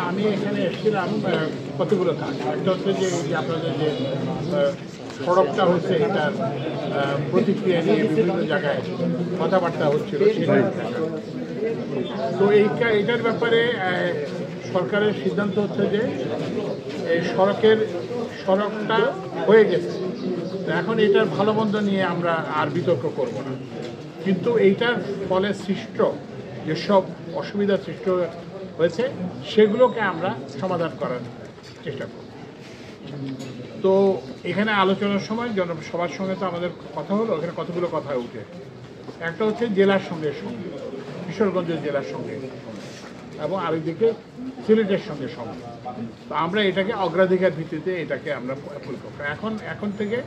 আমি এখানে এসেছিলাম কতগুলো কাজ। একটা হচ্ছে যে আপনাদের যে সড়কটা হচ্ছে এটার প্রতিক্রিয়া নিয়ে বিভিন্ন জায়গায় কথাবার্তা হচ্ছিল, তো এইটার ব্যাপারে সরকারের সিদ্ধান্ত হচ্ছে যে এই সড়কটা হয়ে গেছে, এখন এটার ভালো মন্দ নিয়ে আমরা আর বিতর্ক করব না, কিন্তু এইটার ফলে সৃষ্ট যেসব অসুবিধা সৃষ্টি হয়েছে সেগুলোকে আমরা সমাধান করার চেষ্টা করব। তো এখানে আলোচনার সময় সবার সঙ্গে তো আমাদের কথা হলো, এখানে কতগুলো কথা উঠে। একটা হচ্ছে জেলার সঙ্গে কিশোরগঞ্জের জেলার সঙ্গে এবং আরেকদিকে সিলেটের সঙ্গে সঙ্গে। তো আমরা এটাকে অগ্রাধিকার ভিত্তিতে এটাকে আমরা এখন থেকে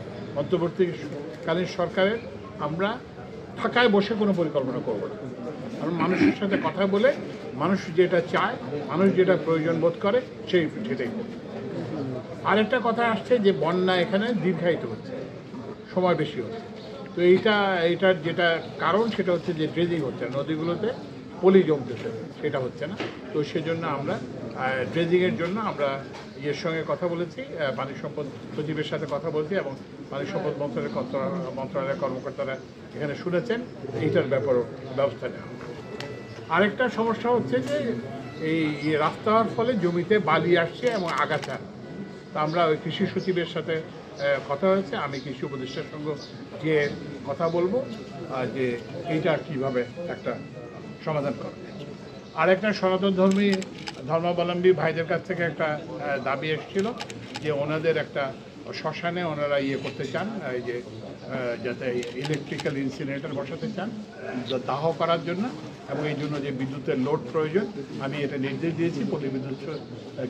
অন্তর্বর্তীকালীন সরকারের আমরা ঢাকায় বসে কোনো পরিকল্পনা করব না। কারণ মানুষের সাথে কথা বলে মানুষ যেটা চায়, মানুষ যেটা প্রয়োজন বোধ করে সেটাই করবে। আরেকটা কথা আসছে যে বন্যা এখানে দীর্ঘায়িত হচ্ছে, সময় বেশি হচ্ছে। তো এইটার যেটা কারণ সেটা হচ্ছে যে ড্রেজিং হচ্ছে, নদীগুলোতে পলি জমতেছে, সেটা হচ্ছে না। তো সেজন্য আমরা ড্রেজিংয়ের জন্য আমরা ইয়ের সঙ্গে কথা বলেছি, পানি সম্পদ সচিবের সাথে কথা বলছি এবং পানি সম্পদ মন্ত্রণালয়ের কর্মকর্তারা এখানে শুনেছেন, এইটার ব্যাপারেও ব্যবস্থা নেওয়া। আরেকটা সমস্যা হচ্ছে যে এই রাস্তার ফলে জমিতে বালি আসছে এবং আগাছা। তা আমরা ওই কৃষি সচিবের সাথে কথা হয়েছে, আমি কৃষি উপদেষ্টার সঙ্গে যে কথা বলবো যে এইটা কীভাবে একটা সমাধান করবে। আরেকটা সনাতন ধর্মাবলম্বী ভাইদের কাছ থেকে একটা দাবি এসেছিল যে ওনাদের একটা শ্মশানে ওনারা করতে চান, এই যে যাতে ইলেকট্রিক্যাল ইনসিনারেটর বসাতে চান দাহ করার জন্য, এবং এই জন্য যে বিদ্যুতের লোড প্রয়োজন। আমি এটা নির্দেশ দিয়েছি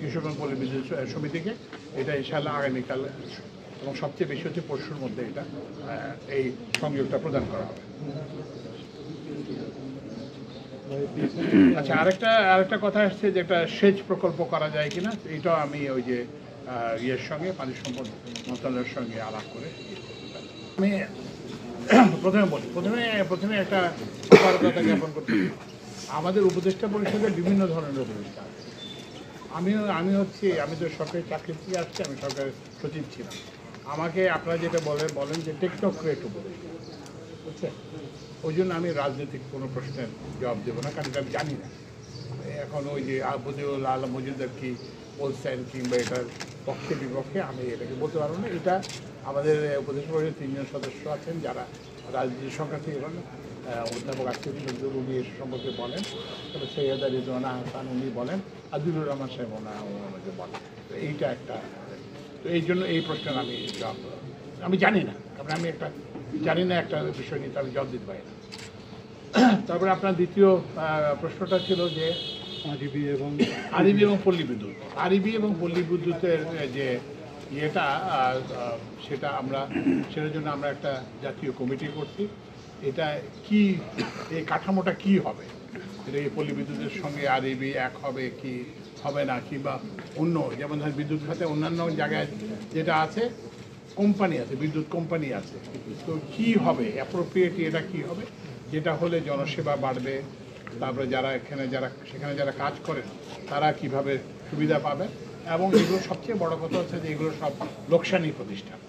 কিশোরগঞ্জ পল্লী বিদ্যুৎ সমিতিকে, এটা ইনশাআল্লাহ আগামীকাল এবং সবচেয়ে বেশি হচ্ছে পরশুর মধ্যে এটা এই সংযোগটা প্রদান করা হবে। আচ্ছা, আরেকটা কথা আসছে যে একটা সেচ প্রকল্প করা যায় কিনা, এইটাও আমি ওই যে ইয়ের সঙ্গে পানি সম্পদ মন্ত্রণালয়ের সঙ্গে আলাপ করে আমি প্রথমে একটা কৃতজ্ঞতা জ্ঞাপন করতে। আমাদের উপদেষ্টা পরিষদে বিভিন্ন ধরনের উপদেষ্টা আছে। আমি তো সরকারি চাকরি থেকে আসছি, আমি সরকারের সচিব ছিলাম। আমাকে আপনারা যেটা বলেন যে টেকনোক্রেট উপদেষ্টা, বুঝছেন? ওই জন্য আমি রাজনৈতিক কোনো প্রশ্নের জবাব দেবো না, কারণ আমি জানি না এখন ওই যে বদিউল আলম মজুমদার কি বলছেন কিংবা এটার পক্ষে বিপক্ষে আমি এটাকে বলতে পারবো না। এটা আমাদের উপদেষ্টা পরিষদের 3 জন সদস্য আছেন যারা রাজনীতি সংখ্যা থেকে বলেন, অধ্যাপক আসিফ নজরুল উনি এ সম্পর্কে বলেন, তবে সৈয়দা রিজওয়ানা হাসান উনি বলেন, আদিলুর রহমান সাহেব ওনাকে বলেন। তো এইটা একটা, তো এই জন্য এই প্রশ্নের আমি জবাব আমি জানি না, কারণ আমি জানি না একটা বিষয় নিয়ে আমি জবাব দিতে পারি না। তারপরে আপনার দ্বিতীয় প্রশ্নটা ছিল যে আরবি এবং পল্লী বিদ্যুৎ। আরবি এবং পল্লী বিদ্যুতের যে সেটার জন্য আমরা একটা জাতীয় কমিটি করছি। এটা কি, এই কাঠামোটা কি হবে, এটা এই পল্লী বিদ্যুতের সঙ্গে আরবি এক হবে কি হবে না, কিংবা অন্য যেমন ধরেন বিদ্যুৎ খাতে অন্যান্য জায়গায় যেটা আছে কোম্পানি আছে, বিদ্যুৎ কোম্পানি আছে, তো কি হবে অ্যাপ্রোপ্রিয়েটলি, এটা কি হবে, যেটা হলে জনসেবা বাড়বে, তারপরে সেখানে যারা কাজ করেন তারা কিভাবে সুবিধা পাবে, এবং এগুলো সবচেয়ে বড় কথা হচ্ছে যে এগুলো সব লোকসানি প্রতিষ্ঠান,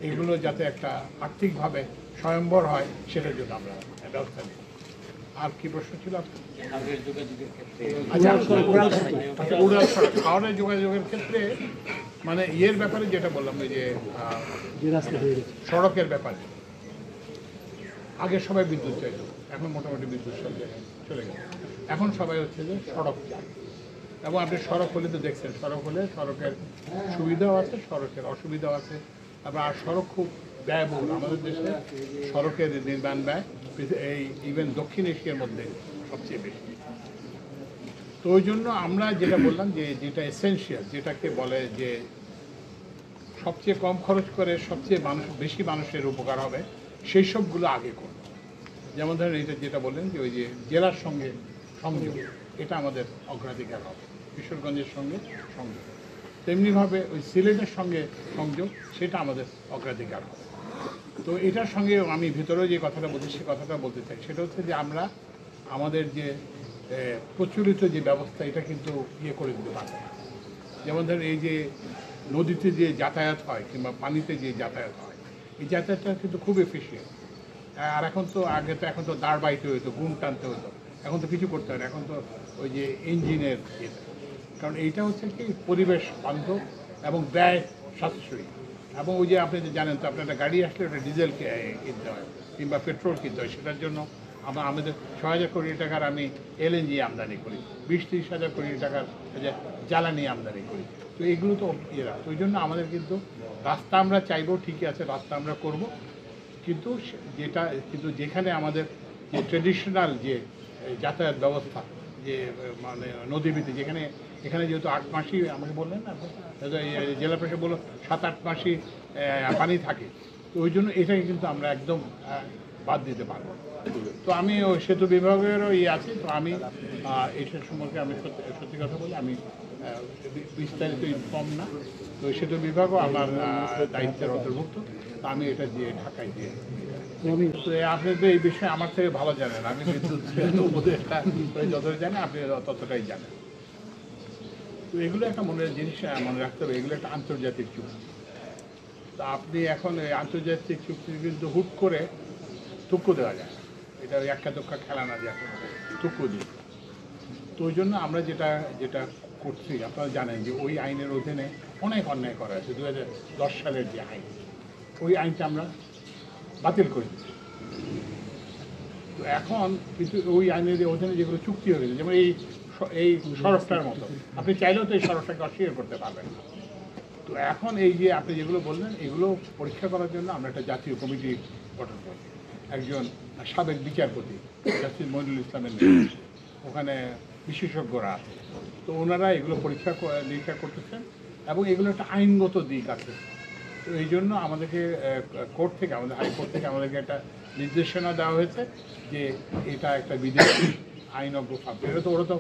এগুলো যাতে একটা আর্থিকভাবে স্বয়ম্বর হয় সেটার জন্য আমরা ব্যবস্থা নিই। আর কি প্রশ্ন ছিল আপনার? শহরের যোগাযোগের ক্ষেত্রে মানে ইয়ের ব্যাপারে যেটা বললাম যে সড়কের ব্যাপারে, আগে সবাই বিদ্যুৎ চাইত, এখন মোটামুটি বিদ্যুৎ সব জায়গায় চলে গেছে। এখন সবাই হচ্ছে যে সড়ক চায়, এবং আপনি সড়ক হলে তো দেখছেন, সড়ক হলে সড়কের সুবিধাও আছে, সড়কের অসুবিধাও আছে। আর সড়ক খুব ব্যয়বহুল, আমাদের দেশে সড়কের নির্মাণ ব্যয় এই ইভেন দক্ষিণ এশিয়ার মধ্যে সবচেয়ে বেশি। তো ওই জন্য আমরা যেটা বললাম যে যেটা এসেনশিয়াল, যেটাকে বলে যে সবচেয়ে কম খরচ করে সবচেয়ে বেশি মানুষের উপকার হবে, সেই সবগুলো আগে করব। যেমন ধরেন এইটা যেটা বললেন যে ওই যে জেলার সঙ্গে সংযোগ, এটা আমাদের অগ্রাধিকার হবে, কিশোরগঞ্জের সঙ্গে সংযোগ। তেমনিভাবে ওই সিলেটের সঙ্গে সংযোগ, সেটা আমাদের অগ্রাধিকার হবে। তো এটার সঙ্গে আমি ভিতরেও যে কথাটা বলছি সে কথাটা বলতে চাই, সেটা হচ্ছে যে আমরা আমাদের যে প্রচলিত যে ব্যবস্থা এটা কিন্তু ইয়ে করে দিতে পারবে না। যেমন ধরেন এই যে নদীতে যে যাতায়াত হয় কিংবা পানিতে যে যাতায়াত হয়, এই যাতায়াতটা কিন্তু খুব এফিসিয়েন্ট। আর এখন তো দাঁড় বাইতে হতো, গুণ টানতে হতো, এখন তো কিছু করতে হয় না, এখন তো ওই যে ইঞ্জিনের ইয়েতে। কারণ এইটা হচ্ছে কি পরিবেশ বান্ধব এবং ব্যয় সাশ্রয়ী। এবং ওই যে আপনি যে জানেন তো, আপনার একটা গাড়ি আসলে ওটা ডিজেল কিনতে হয় কিংবা পেট্রোল কিনতে হয়, সেটার জন্য আমাদের 6,000 কোটি টাকার আমি এলএনজি আমদানি করি, 20-30 হাজার কোটি টাকার জ্বালানি আমদানি করি। তো এগুলো তো ইয়েরা, তো ওই জন্য আমাদের কিন্তু রাস্তা আমরা চাইবো, ঠিকই আছে, রাস্তা আমরা করব, কিন্তু যেখানে আমাদের যে ট্রেডিশনাল যে যাতায়াত ব্যবস্থা, যে মানে নদীভিত্তিক, এখানে যেহেতু 8 মাসই আমাকে বললেন না, জেলা প্রশাসক বললো 7-8 মাসই পানি থাকে, তো ওই জন্য এটাকে কিন্তু আমরা একদম বাদ দিতে পারবো। তো আমি ওই সেতু বিভাগেরও আছি, তো আমি এইসব সম্পর্কে আমি সত্যি কথা বলি, আমি বিস্তারিত ইনফর্ম না। তো সেতু বিভাগও আমার দায়িত্বের অন্তর্ভুক্ত, তো আমি এটা দিয়ে ঢাকায় দিয়ে। আপনি তো এই বিষয়ে আমার থেকে ভালো জানেন, আমি বিদ্যুৎ উপদেষ্টা যতটা জানি আপনি ততটাই জানেন। তো এগুলো একটা জিনিস মনে রাখতে হবে, এগুলো একটা আন্তর্জাতিক চুক্তি। তো আপনি এখন এই আন্তর্জাতিক চুক্তি কিন্তু হুট করে টুকু দেওয়া যায় না, এটা একা দোক্কা খেলা না যে এখন টুকু দিই। তো ওই জন্য আমরা যেটা করছি, আপনারা জানেন যে ওই আইনের অধীনে অনেক অন্যায় করা হয়েছে। 2010 সালের যে আইন, ওই আইনটা আমরা বাতিল করে দিচ্ছি। তো এখন কিন্তু ওই আইনের অধীনে যেগুলো চুক্তি হয়ে গেছে, যেমন এই সড়কটার মতো, আপনি চাইলেও তো এই সড়কটাকে অস্বীকার করতে পারবেন না। তো এখন এই যে আপনি যেগুলো বললেন, এগুলো পরীক্ষা করার জন্য আমরা একটা জাতীয় কমিটি গঠন করি। একজন সাবেক বিচারপতি জাস্টিস মইনুল ইসলামের নেতৃত্বে ওখানে বিশেষজ্ঞরা আছে, তো ওনারা এগুলো নিরীক্ষা করতেছেন এবং এগুলো একটা আইনগত দিক আছে। তো এই জন্য আমাদেরকে আমাদের হাইকোর্ট থেকে আমাদেরকে একটা নির্দেশনা দেওয়া হয়েছে যে এটা একটা বিদেশি আইনজ্ঞ ফার্ম। এটা তো ওরা তো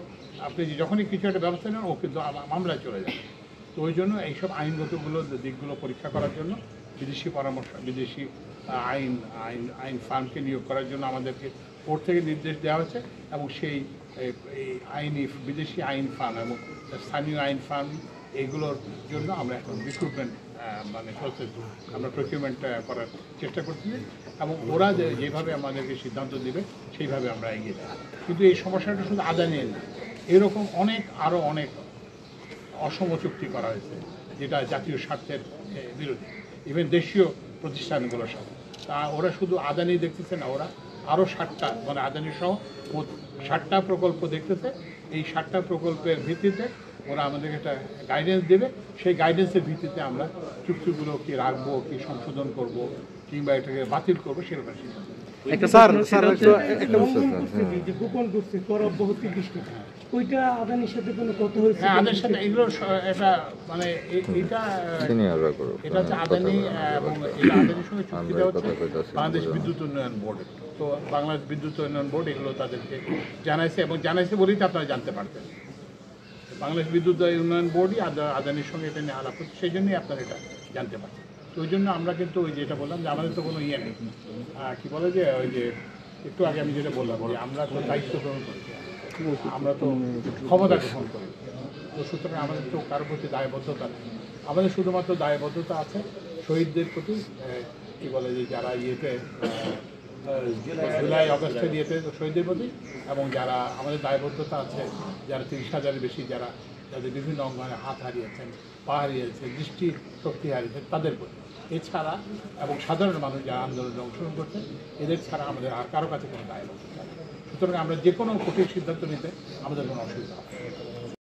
আপনি যখনই কিছু একটা ব্যবস্থা নেন ও কিন্তু মামলায় চলে যাবে। তো ওই জন্য এইসব আইনগতগুলো দিকগুলো পরীক্ষা করার জন্য বিদেশি আইন ফার্মকে নিয়োগ করার জন্য আমাদেরকে কোর্ট থেকে নির্দেশ দেওয়া হয়েছে। এবং সেই বিদেশি আইন ফার্ম এবং স্থানীয় আইন ফার্ম এগুলোর জন্য আমরা এখন রিক্রুটমেন্ট প্রসেস আমরা প্রকিউরমেন্ট করার চেষ্টা করছি, এবং ওরা যেভাবে আমাদেরকে সিদ্ধান্ত দেবে সেইভাবে আমরা এগিয়ে যাই। কিন্তু এই সমস্যাটা শুধু আদানির না, এরকম আরও অনেক অসম চুক্তি করা হয়েছে যেটা জাতীয় স্বার্থের বিরোধী, ইভেন দেশীয় প্রতিষ্ঠানগুলোর সাথে। তা ওরা শুধু আদানি দেখতেছে না, ওরা আরও 7টা আদানি সহ 7টা প্রকল্প দেখতেছে। এই 7টা প্রকল্পের ভিত্তিতে ওরা আমাদেরকে একটা গাইডেন্স দেবে, সেই গাইডেন্সের ভিত্তিতে আমরা চুক্তিগুলো কি রাখবো, কি সংশোধন করব, কিংবা এটাকে বাতিল করবো, সেরকম সিদ্ধান্ত। ওইটা আদানির সাথে কোনো কথা হয়েছে? হ্যাঁ, আদানির সাথে এগুলো এটা এটা হচ্ছে আদানি, এবং এটা আদানির সঙ্গে চুক্তিটা হচ্ছে বাংলাদেশ বিদ্যুৎ উন্নয়ন বোর্ডের। তো বাংলাদেশ বিদ্যুৎ উন্নয়ন বোর্ড এগুলো তাদেরকে জানাইছে বলেই তো আপনারা জানতে পারতেন। বাংলাদেশ বিদ্যুৎ উন্নয়ন বোর্ডই আদানির সঙ্গে এটা নিয়ে আলাপ করছে, সেই জন্যই আপনারা এটা জানতে পারছেন। তো ওই জন্য আমরা কিন্তু ওই যেটা বললাম যে আমাদের তো কোনো ইয়ে নেই, কী বলে যে ওই যে একটু আগে আমি যেটা বললাম যে আমরা তো দায়িত্ব গ্রহণ করি, আমরা তো ক্ষমতা গ্রহণ করি। তো সুতরাং আমাদের তো কারোর প্রতি দায়বদ্ধতা নেই। আমাদের শুধুমাত্র দায়বদ্ধতা আছে শহীদদের প্রতি, কী বলে যে যারা জুলাই অগস্টের শহীদদের প্রতি, এবং যারা আমাদের দায়বদ্ধতা আছে যারা 30,000-এর বেশি যাদের বিভিন্ন অঙ্গনে হাত হারিয়েছেন, পা হারিয়েছেন, দৃষ্টি শক্তি হারিয়েছেন, তাদের প্রতি। এছাড়া এবং সাধারণ মানুষ যারা আন্দোলনে অংশগ্রহণ করছেন, এদের ছাড়া আমাদের আর কারো কাছে কোনো দায়বদ্ধতা নেই। সুতরাং আমরা যে কোনো কঠিন সিদ্ধান্ত নিতে আমাদের কোনো অসুবিধা হবে না।